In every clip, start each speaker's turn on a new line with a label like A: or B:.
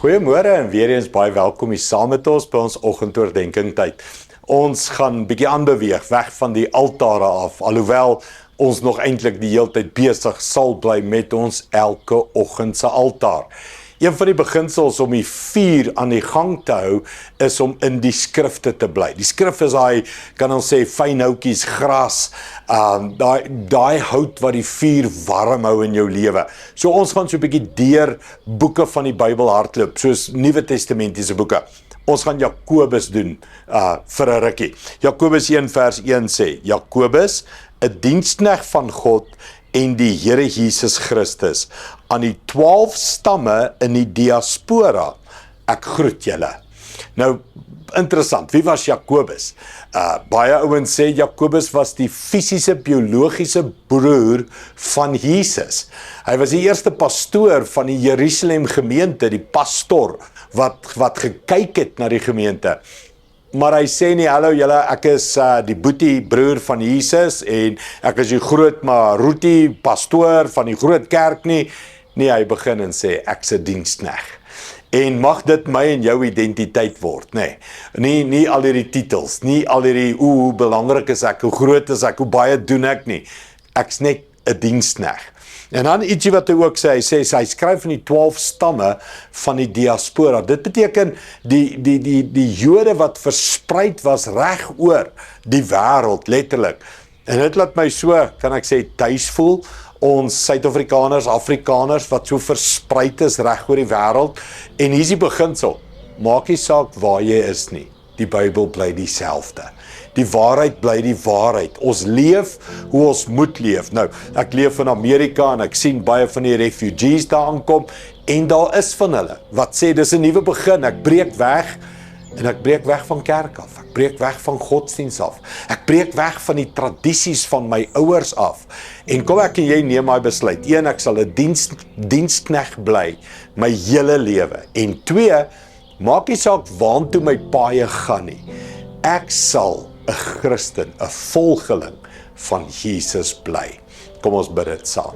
A: Goeiemôre en weer eens baie welkom hier saam met ons by ons oggendoordenkings tyd. Ons gaan bietjie aanbeweeg weg van die altare af, alhoewel ons nog eintlik die hele tyd besig sal bly met ons elke oggend se altaar. Een van die beginsels om die vuur aan die gang te hou, is om in die skrifte te bly. Die skrif is daai, kan ons sê, fyn houtjies, gras, daai hout wat die vuur warm hou in jou lewe. So ons gaan so 'n bietjie deur boeke van die Bybel hardloop, soos Nuwe Testamentiese boeke. Ons gaan Jakobus doen vir 'n rukkie. Jakobus 1 vers 1 sê, Jakobus, 'n diensknegt van God en die Here Jesus Christus, aan die 12 stamme in die diaspora, ek groet julle. Nou, interessant, wie was Jakobus? Baie ouens sê Jakobus was die fisiese, biologiese broer van Jesus. Hy was die eerste pastoor van die Jerusalem gemeente, die pastor, wat gekyk het na die gemeente. Maar hy sê nie, hallo julle, ek is die boetie broer van Jesus en ek is die groot Maruti pastoor van die groot kerk nie. Nee, hy begin en sê, ek's 'n diensknegt. En mag dit my en jou identiteit word, nee. Nie al hierdie titels, nie al hierdie, hoe belangrik is ek, hoe groot is ek, hoe baie doen ek nie. Ek's net 'n diensknegt. En dan ietsie wat hy ook sê, hy skryf van die 12 stamme van die diaspora. Dit beteken die Jode wat verspreid was reg oor die wêreld, letterlik. En dit laat my so, kan ek sê, tuis voel. Ons Suid-Afrikaners, Afrikaners wat so verspreid is reg oor die wêreld. En hier is die beginsel. Maak nie saak waar jy is nie. Die Bybel bly dieselfde. Die waarheid bly die waarheid. Ons leef hoe ons moet leef. Nou, ek leef in Amerika en ek sien baie van die refugees daar aankom en daar is van hulle wat sê dis 'n nuwe begin. Ek breek weg en ek breek weg van kerk af. Ek breek weg van godsdiens af. Ek breek weg van die tradisies van my ouers af. En kom ek en jy neem my besluit. 1, ek sal 'n diensknegt bly my hele lewe. En 2, maak nie saak waantoe my paaie gaan nie. Ek sal 'n Christen, 'n volgeling van Jesus bly. Kom ons bid dit saam.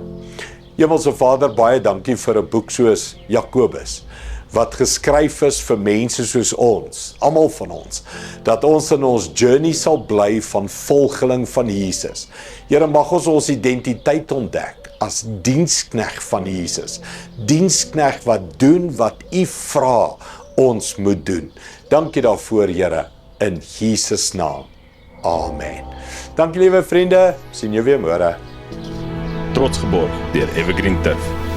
A: Hemelse Vader, baie dankie vir 'n boek soos Jakobus, wat geskryf is vir mense soos ons, almal van ons, dat ons in ons journey sal bly van volgeling van Jesus. Here, mag ons identiteit ontdek as diensknegt van Jesus. Diensknegt wat doen wat U vra ons moet doen. Dankie daarvoor, Here, in Jesus naam. Amen. Dankie liewe vriende, sien jou weer môre.
B: Trots geborg deur Evergreen Turf.